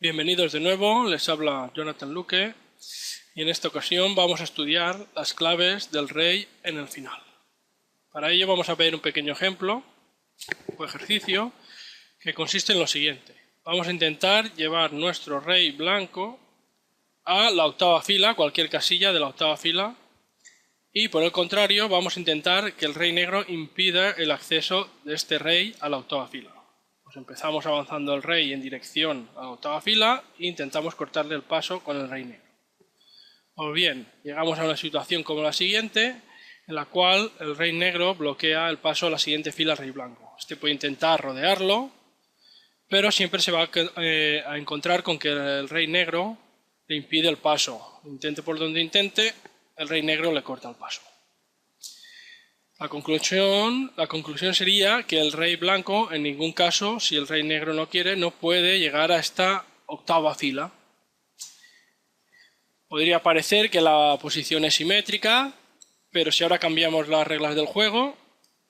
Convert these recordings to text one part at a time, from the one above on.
Bienvenidos de nuevo, les habla Jonathan Luque y en esta ocasión vamos a estudiar las claves del rey en el final. Para ello vamos a ver un pequeño ejemplo o ejercicio que consiste en lo siguiente. Vamos a intentar llevar nuestro rey blanco a la octava fila, cualquier casilla de la octava fila, y por el contrario vamos a intentar que el rey negro impida el acceso de este rey a la octava fila. Pues empezamos avanzando el rey en dirección a la octava fila e intentamos cortarle el paso con el rey negro. O bien, llegamos a una situación como la siguiente, en la cual el rey negro bloquea el paso a la siguiente fila al rey blanco. Este puede intentar rodearlo, pero siempre se va a encontrar con que el rey negro le impide el paso. Intente por donde intente, el rey negro le corta el paso. La conclusión sería que el rey blanco, en ningún caso, si el rey negro no quiere, no puede llegar a esta octava fila. Podría parecer que la posición es simétrica, pero si ahora cambiamos las reglas del juego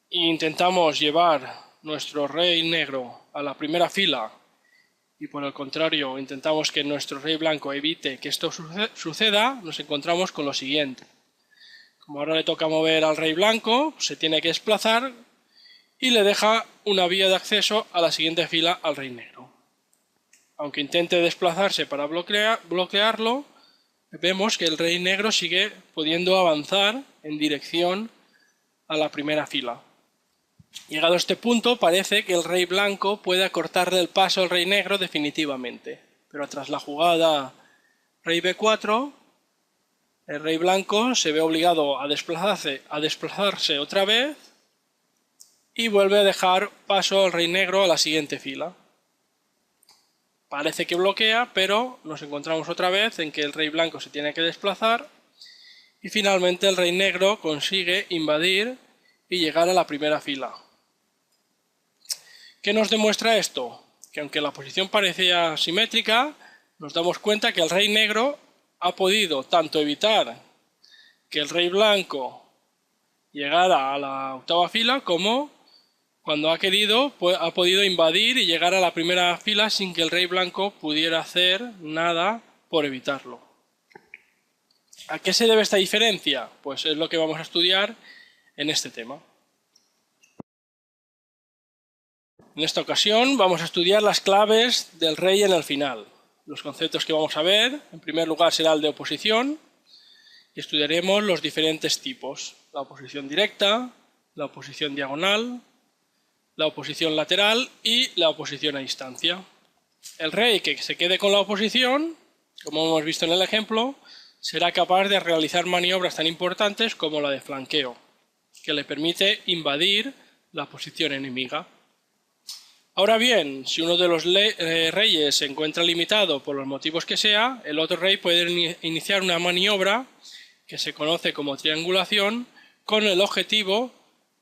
e intentamos llevar nuestro rey negro a la primera fila y por el contrario intentamos que nuestro rey blanco evite que esto suceda, nos encontramos con lo siguiente. Como ahora le toca mover al rey blanco, se tiene que desplazar y le deja una vía de acceso a la siguiente fila al rey negro. Aunque intente desplazarse para bloquearlo, vemos que el rey negro sigue pudiendo avanzar en dirección a la primera fila. Llegado a este punto, parece que el rey blanco puede acortarle el paso al rey negro definitivamente. Pero tras la jugada rey b4, el rey blanco se ve obligado a desplazarse otra vez y vuelve a dejar paso al rey negro a la siguiente fila. Parece que bloquea, pero nos encontramos otra vez en que el rey blanco se tiene que desplazar y finalmente el rey negro consigue invadir y llegar a la primera fila. ¿Qué nos demuestra esto? Que aunque la posición parecía simétrica, nos damos cuenta que el rey negro ha podido tanto evitar que el rey blanco llegara a la octava fila como cuando ha querido, ha podido invadir y llegar a la primera fila sin que el rey blanco pudiera hacer nada por evitarlo. ¿A qué se debe esta diferencia? Pues es lo que vamos a estudiar en este tema. En esta ocasión vamos a estudiar las claves del rey en el final. Los conceptos que vamos a ver, en primer lugar, será el de oposición y estudiaremos los diferentes tipos. La oposición directa, la oposición diagonal, la oposición lateral y la oposición a distancia. El rey que se quede con la oposición, como hemos visto en el ejemplo, será capaz de realizar maniobras tan importantes como la de flanqueo, que le permite invadir la posición enemiga. Ahora bien, si uno de los reyes se encuentra limitado por los motivos que sea, el otro rey puede iniciar una maniobra que se conoce como triangulación con el objetivo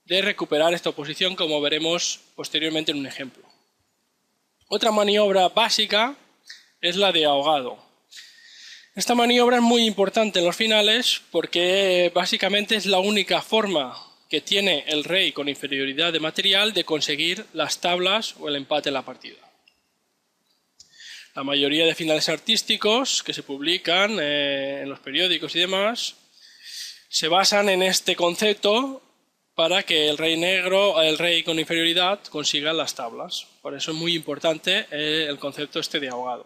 de recuperar esta posición, como veremos posteriormente en un ejemplo. Otra maniobra básica es la de ahogado. Esta maniobra es muy importante en los finales porque básicamente es la única forma que tiene el rey con inferioridad de material de conseguir las tablas o el empate en la partida. La mayoría de finales artísticos que se publican en los periódicos y demás se basan en este concepto para que el rey con inferioridad consiga las tablas. Por eso es muy importante el concepto este de ahogado.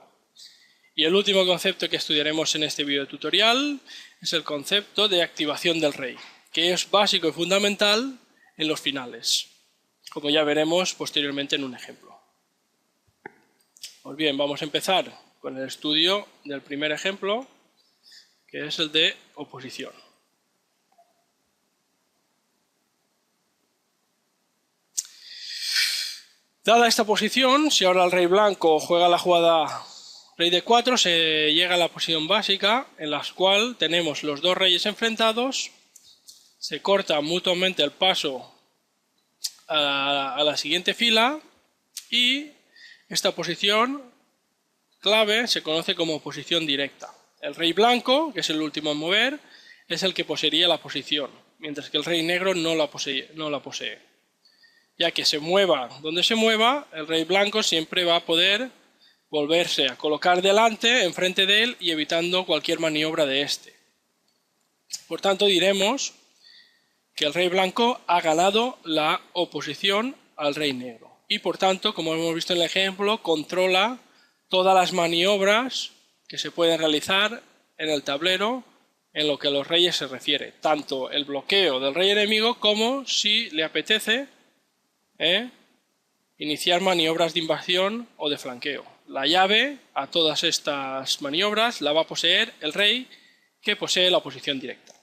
Y el último concepto que estudiaremos en este video tutorial es el concepto de activación del rey, que es básico y fundamental en los finales, como ya veremos posteriormente en un ejemplo. Pues bien, vamos a empezar con el estudio del primer ejemplo, que es el de oposición. Dada esta posición, si ahora el rey blanco juega la jugada rey d4, se llega a la posición básica en la cual tenemos los dos reyes enfrentados, se corta mutuamente el paso a la siguiente fila y esta posición clave se conoce como posición directa. El rey blanco, que es el último en mover, es el que poseería la posición, mientras que el rey negro no la posee. Ya que se mueva donde se mueva, el rey blanco siempre va a poder volverse a colocar delante, enfrente de él y evitando cualquier maniobra de este. Por tanto, diremos que el rey blanco ha ganado la oposición al rey negro. Y por tanto, como hemos visto en el ejemplo, controla todas las maniobras que se pueden realizar en el tablero en lo que a los reyes se refiere. Tanto el bloqueo del rey enemigo como, si le apetece, iniciar maniobras de invasión o de flanqueo. La llave a todas estas maniobras la va a poseer el rey que posee la oposición directa.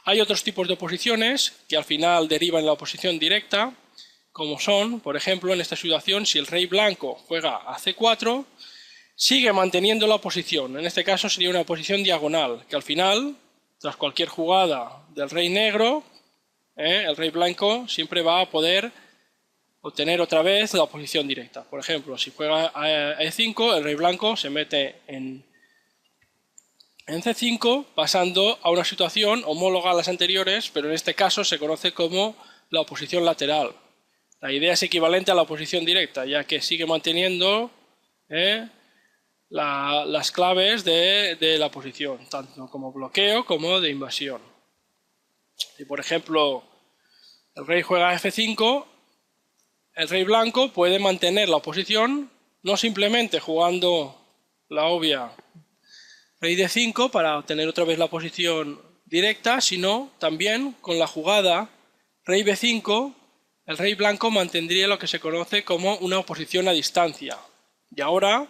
Hay otros tipos de oposiciones que al final derivan en la oposición directa, como son, por ejemplo, en esta situación, si el rey blanco juega a C4, sigue manteniendo la oposición. En este caso sería una oposición diagonal, que al final, tras cualquier jugada del rey negro, el rey blanco siempre va a poder obtener otra vez la oposición directa. Por ejemplo, si juega a E5, el rey blanco se mete en C5, pasando a una situación homóloga a las anteriores, pero en este caso se conoce como la oposición lateral. La idea es equivalente a la oposición directa, ya que sigue manteniendo las claves de la oposición, tanto como bloqueo como de invasión. Si por ejemplo el rey juega a F5, el rey blanco puede mantener la oposición no simplemente jugando la obvia rey D5 para obtener otra vez la posición directa, sino también con la jugada rey B5, el rey blanco mantendría lo que se conoce como una oposición a distancia. Y ahora,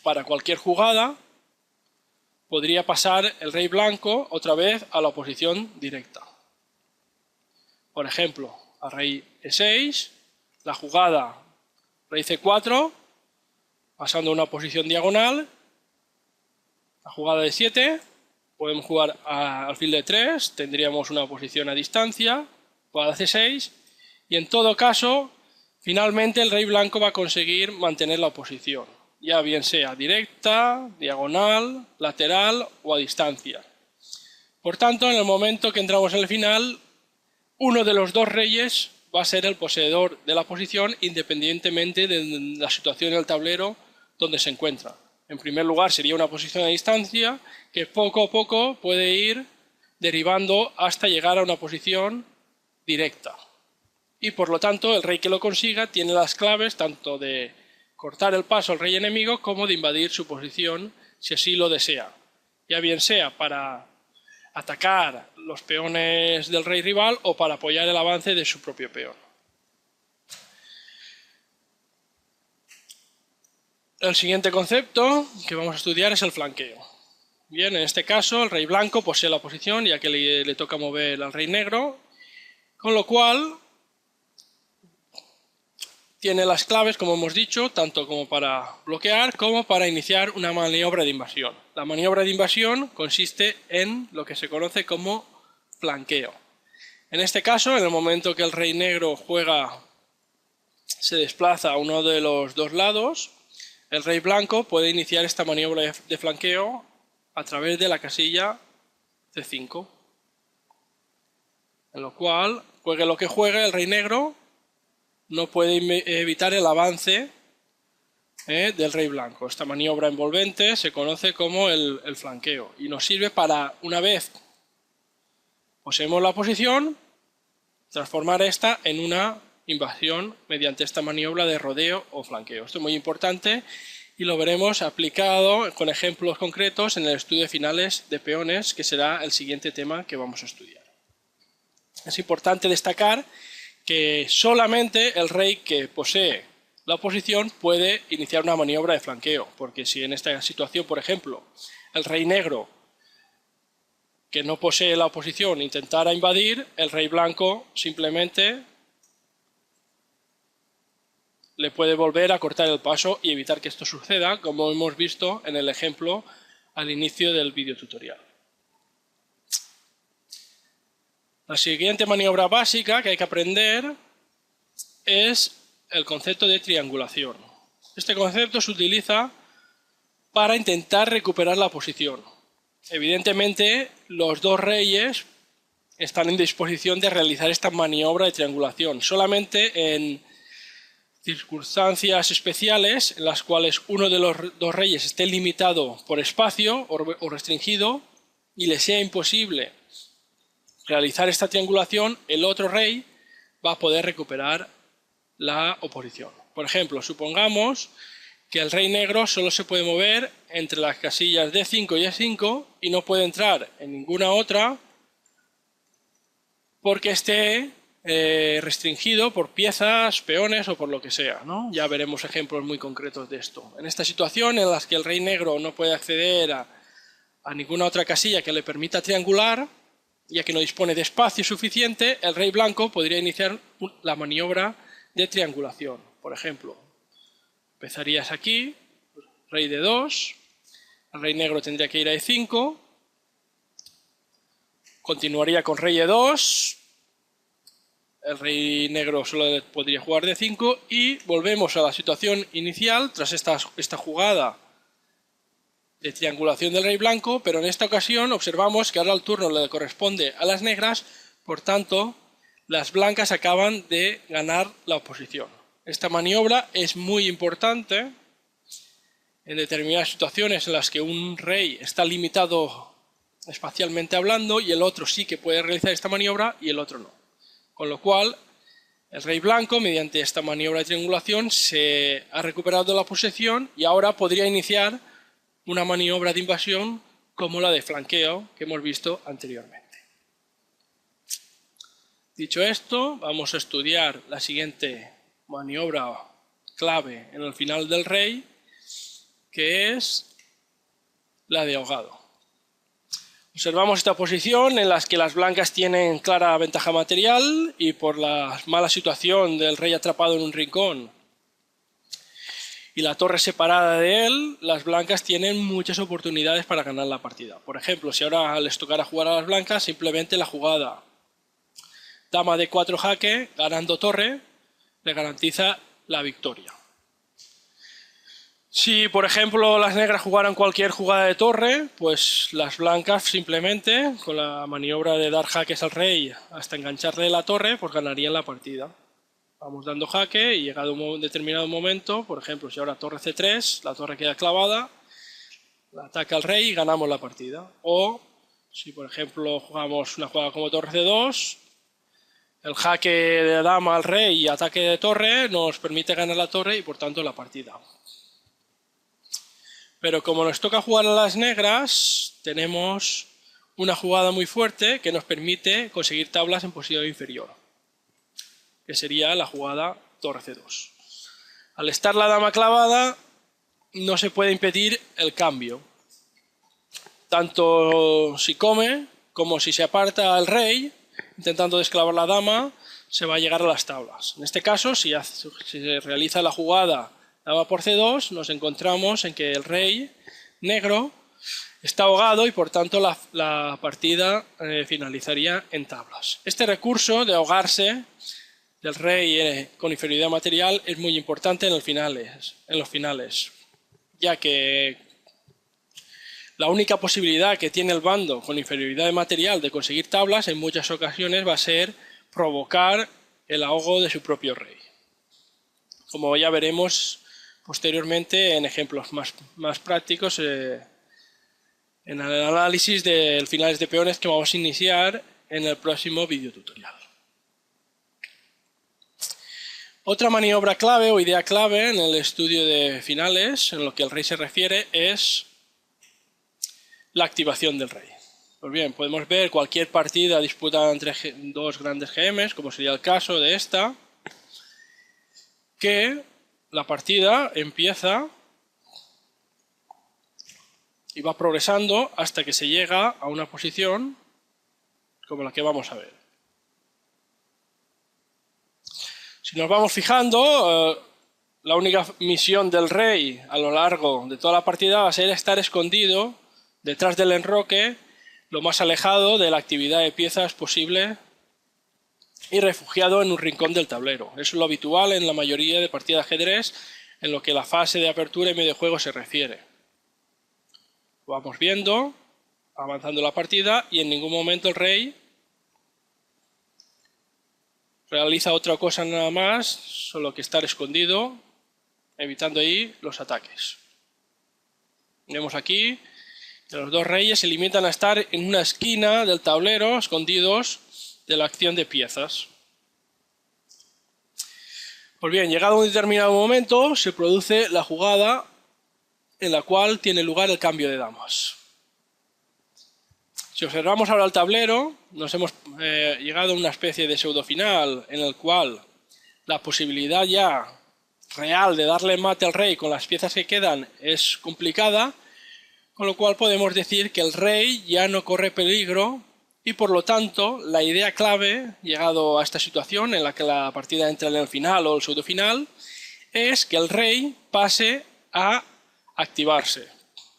para cualquier jugada, podría pasar el rey blanco otra vez a la oposición directa. Por ejemplo, a rey E6, la jugada rey C4, pasando a una posición diagonal. La jugada de 7, podemos jugar a alfil de 3, tendríamos una posición a distancia, jugada C6, y en todo caso, finalmente el rey blanco va a conseguir mantener la oposición, ya bien sea directa, diagonal, lateral o a distancia. Por tanto, en el momento que entramos en el final, uno de los dos reyes va a ser el poseedor de la posición independientemente de la situación del tablero donde se encuentra. En primer lugar sería una posición a distancia que poco a poco puede ir derivando hasta llegar a una posición directa. Y por lo tanto el rey que lo consiga tiene las claves tanto de cortar el paso al rey enemigo como de invadir su posición si así lo desea. Ya bien sea para atacar los peones del rey rival o para apoyar el avance de su propio peón. El siguiente concepto que vamos a estudiar es el flanqueo. Bien, en este caso el rey blanco posee la posición ya que le toca mover al rey negro, con lo cual tiene las claves, como hemos dicho, tanto como para bloquear como para iniciar una maniobra de invasión. La maniobra de invasión consiste en lo que se conoce como flanqueo. En este caso, en el momento que el rey negro se desplaza a uno de los dos lados, el rey blanco puede iniciar esta maniobra de flanqueo a través de la casilla C5. En lo cual, juegue lo que juegue, el rey negro no puede evitar el avance del rey blanco. Esta maniobra envolvente se conoce como el flanqueo y nos sirve para, una vez poseemos la posición, transformar esta en una invasión mediante esta maniobra de rodeo o flanqueo. Esto es muy importante y lo veremos aplicado con ejemplos concretos en el estudio de finales de peones, que será el siguiente tema que vamos a estudiar. Es importante destacar que solamente el rey que posee la oposición puede iniciar una maniobra de flanqueo, porque si en esta situación, por ejemplo, el rey negro que no posee la oposición intentara invadir, el rey blanco simplemente le puede volver a cortar el paso y evitar que esto suceda, como hemos visto en el ejemplo al inicio del vídeo tutorial. La siguiente maniobra básica que hay que aprender es el concepto de triangulación. Este concepto se utiliza para intentar recuperar la posición. Evidentemente, los dos reyes están en disposición de realizar esta maniobra de triangulación. Solamente en circunstancias especiales en las cuales uno de los dos reyes esté limitado por espacio o restringido y le sea imposible realizar esta triangulación, el otro rey va a poder recuperar la oposición. Por ejemplo, supongamos que el rey negro solo se puede mover entre las casillas D5 y E5 y no puede entrar en ninguna otra porque esté restringido por piezas, peones o por lo que sea, ¿no? Ya veremos ejemplos muy concretos de esto. En esta situación en la que el rey negro no puede acceder a ninguna otra casilla que le permita triangular, ya que no dispone de espacio suficiente, el rey blanco podría iniciar la maniobra de triangulación. Por ejemplo, empezarías aquí, rey de 2, el rey negro tendría que ir a E5, continuaría con rey E2, el rey negro solo podría jugar D5 y volvemos a la situación inicial tras esta jugada de triangulación del rey blanco, pero en esta ocasión observamos que ahora el turno le corresponde a las negras, por tanto las blancas acaban de ganar la oposición. Esta maniobra es muy importante en determinadas situaciones en las que un rey está limitado espacialmente hablando y el otro sí que puede realizar esta maniobra y el otro no. Con lo cual, el rey blanco, mediante esta maniobra de triangulación, se ha recuperado la posesión y ahora podría iniciar una maniobra de invasión como la de flanqueo que hemos visto anteriormente. Dicho esto, vamos a estudiar la siguiente maniobra clave en el final del rey, que es la de ahogado. Observamos esta posición en la que las blancas tienen clara ventaja material y por la mala situación del rey atrapado en un rincón y la torre separada de él, las blancas tienen muchas oportunidades para ganar la partida. Por ejemplo, si ahora les tocara jugar a las blancas, simplemente la jugada dama de 4 jaque, ganando torre, le garantiza la victoria. Si, por ejemplo, las negras jugaran cualquier jugada de torre, pues las blancas simplemente, con la maniobra de dar jaques al rey hasta engancharle la torre, pues ganarían la partida. Vamos dando jaque y llegado un determinado momento, por ejemplo, si ahora torre C3, la torre queda clavada, la ataca al rey y ganamos la partida. O, si por ejemplo jugamos una jugada como torre C2, el jaque de dama al rey y ataque de torre nos permite ganar la torre y por tanto la partida. Pero como nos toca jugar a las negras, tenemos una jugada muy fuerte que nos permite conseguir tablas en posición inferior, que sería la jugada torre C2. Al estar la dama clavada, no se puede impedir el cambio. Tanto si come como si se aparta al rey, intentando desclavar la dama, se va a llegar a las tablas. En este caso, si se realiza la jugada dama por C2, nos encontramos en que el rey negro está ahogado y por tanto la partida finalizaría en tablas. Este recurso de ahogarse del rey con inferioridad material es muy importante en los finales, ya que la única posibilidad que tiene el bando con inferioridad material de conseguir tablas en muchas ocasiones va a ser provocar el ahogo de su propio rey. Como ya veremos posteriormente en ejemplos más prácticos en el análisis de finales de peones que vamos a iniciar en el próximo video tutorial. Otra maniobra clave o idea clave en el estudio de finales, en lo que el rey se refiere, es la activación del rey. Pues bien, podemos ver cualquier partida disputada entre dos grandes GMs, como sería el caso de esta, que la partida empieza y va progresando hasta que se llega a una posición como la que vamos a ver. Si nos vamos fijando, la única misión del rey a lo largo de toda la partida va a ser estar escondido detrás del enroque, lo más alejado de la actividad de piezas posible y refugiado en un rincón del tablero. Eso es lo habitual en la mayoría de partidas de ajedrez en lo que la fase de apertura y medio juego se refiere. Lo vamos viendo, avanzando la partida y en ningún momento el rey realiza otra cosa nada más, solo que estar escondido, evitando ahí los ataques. Vemos aquí que los dos reyes se limitan a estar en una esquina del tablero, escondidos de la acción de piezas. Pues bien, llegado a un determinado momento, se produce la jugada en la cual tiene lugar el cambio de damas. Si observamos ahora el tablero, nos hemos llegado a una especie de pseudo final en el cual la posibilidad ya real de darle mate al rey con las piezas que quedan es complicada, con lo cual podemos decir que el rey ya no corre peligro y por lo tanto la idea clave, llegado a esta situación en la que la partida entra en el final o el pseudo final, es que el rey pase a activarse.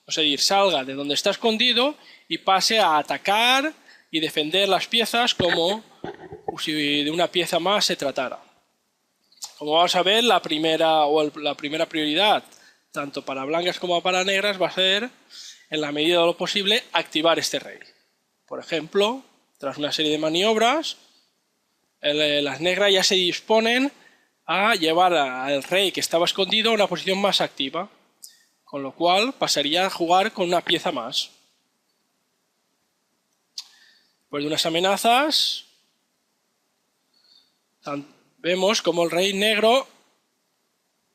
Es decir, salga de donde está escondido y pase a atacar y defender las piezas como si de una pieza más se tratara. Como vamos a ver, la primera prioridad, tanto para blancas como para negras, va a ser, en la medida de lo posible, activar este rey. Por ejemplo, tras una serie de maniobras, las negras ya se disponen a llevar al rey que estaba escondido a una posición más activa, con lo cual pasaría a jugar con una pieza más. Después de unas amenazas, vemos como el rey negro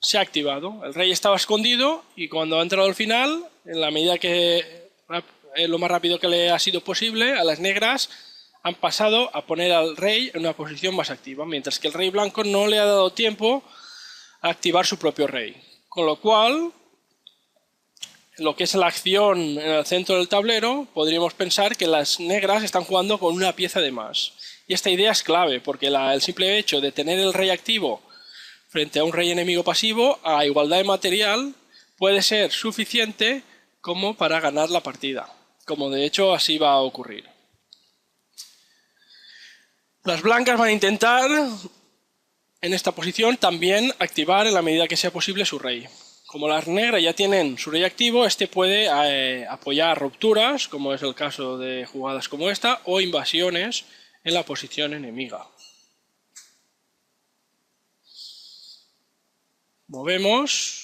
se ha activado. El rey estaba escondido y cuando ha entrado al final, en la medida que lo más rápido que le ha sido posible, a las negras han pasado a poner al rey en una posición más activa, mientras que el rey blanco no le ha dado tiempo a activar su propio rey. Con lo cual, lo que es la acción en el centro del tablero, podríamos pensar que las negras están jugando con una pieza de más. Y esta idea es clave, porque el simple hecho de tener el rey activo frente a un rey enemigo pasivo, a igualdad de material, puede ser suficiente como para ganar la partida, como de hecho así va a ocurrir. Las blancas van a intentar, en esta posición, también activar en la medida que sea posible su rey. Como las negras ya tienen su rey activo, este puede apoyar rupturas, como es el caso de jugadas como esta, o invasiones en la posición enemiga. Movemos.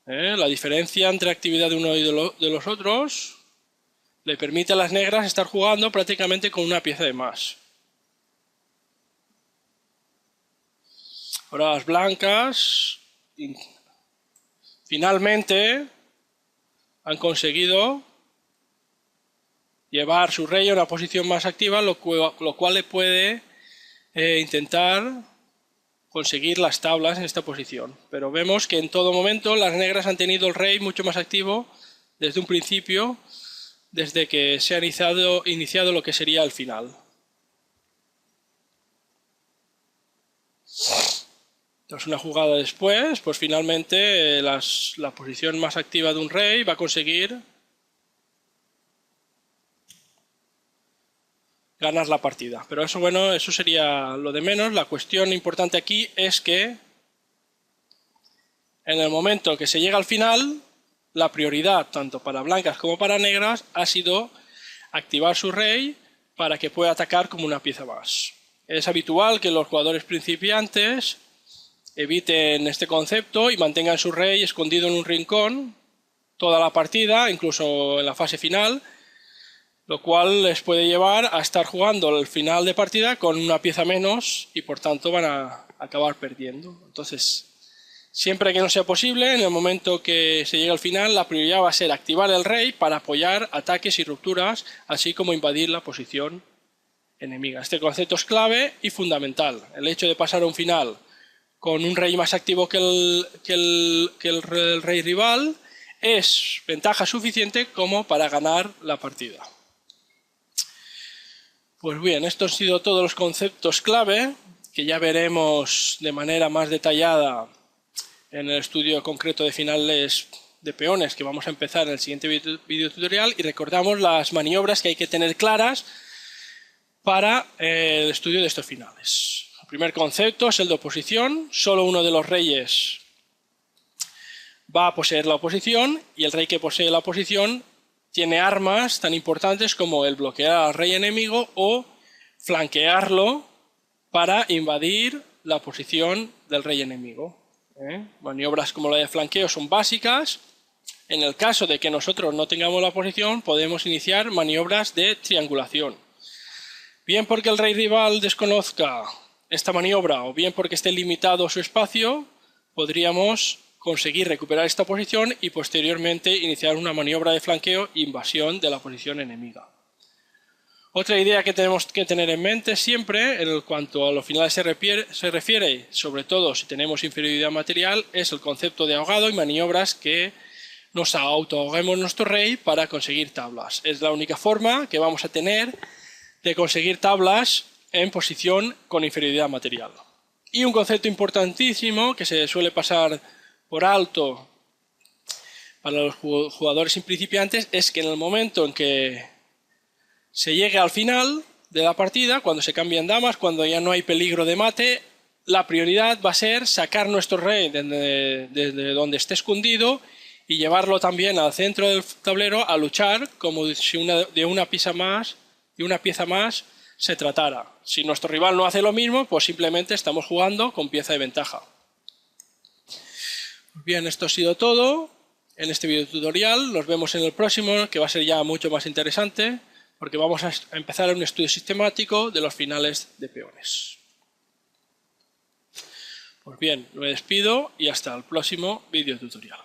La diferencia entre actividad de uno y de los otros le permite a las negras estar jugando prácticamente con una pieza de más. Ahora las blancas finalmente han conseguido llevar su rey a una posición más activa, lo cual le puede intentar conseguir las tablas en esta posición. Pero vemos que en todo momento las negras han tenido el rey mucho más activo desde un principio, desde que se ha iniciado lo que sería el final. Tras una jugada después, pues finalmente la posición más activa de un rey va a conseguir ganar la partida. Pero eso, bueno, eso sería lo de menos. La cuestión importante aquí es que en el momento que se llega al final, la prioridad, tanto para blancas como para negras, ha sido activar su rey para que pueda atacar como una pieza más. Es habitual que los jugadores principiantes eviten este concepto y mantengan su rey escondido en un rincón toda la partida, incluso en la fase final, lo cual les puede llevar a estar jugando el final de partida con una pieza menos y por tanto van a acabar perdiendo. Entonces, siempre que no sea posible, en el momento que se llegue al final, la prioridad va a ser activar el rey para apoyar ataques y rupturas, así como invadir la posición enemiga. Este concepto es clave y fundamental. El hecho de pasar a un final con un rey más activo que el rey rival es ventaja suficiente como para ganar la partida. Pues bien, estos han sido todos los conceptos clave que ya veremos de manera más detallada en el estudio concreto de finales de peones que vamos a empezar en el siguiente video tutorial, y recordamos las maniobras que hay que tener claras para el estudio de estos finales. El primer concepto es el de oposición. Solo uno de los reyes va a poseer la oposición y el rey que posee la oposición tiene armas tan importantes como el bloquear al rey enemigo o flanquearlo para invadir la posición del rey enemigo. Maniobras como la de flanqueo son básicas. En el caso de que nosotros no tengamos la posición, podemos iniciar maniobras de triangulación. Bien porque el rey rival desconozca esta maniobra o bien porque esté limitado su espacio, podríamos conseguir recuperar esta posición y posteriormente iniciar una maniobra de flanqueo e invasión de la posición enemiga. Otra idea que tenemos que tener en mente siempre, en cuanto a los finales se refiere, sobre todo si tenemos inferioridad material, es el concepto de ahogado y maniobras que nos autoahoguemos nuestro rey para conseguir tablas. Es la única forma que vamos a tener de conseguir tablas en posición con inferioridad material. Y un concepto importantísimo que se suele pasar por alto para los jugadores principiantes es que en el momento en que se llegue al final de la partida, cuando se cambian damas, cuando ya no hay peligro de mate, la prioridad va a ser sacar nuestro rey desde donde esté escondido y llevarlo también al centro del tablero a luchar como si de una pieza más se tratara. Si nuestro rival no hace lo mismo, pues simplemente estamos jugando con pieza de ventaja. Bien, esto ha sido todo en este video tutorial. Nos vemos en el próximo, que va a ser ya mucho más interesante, porque vamos a empezar un estudio sistemático de los finales de peones. Pues bien, me despido y hasta el próximo video tutorial.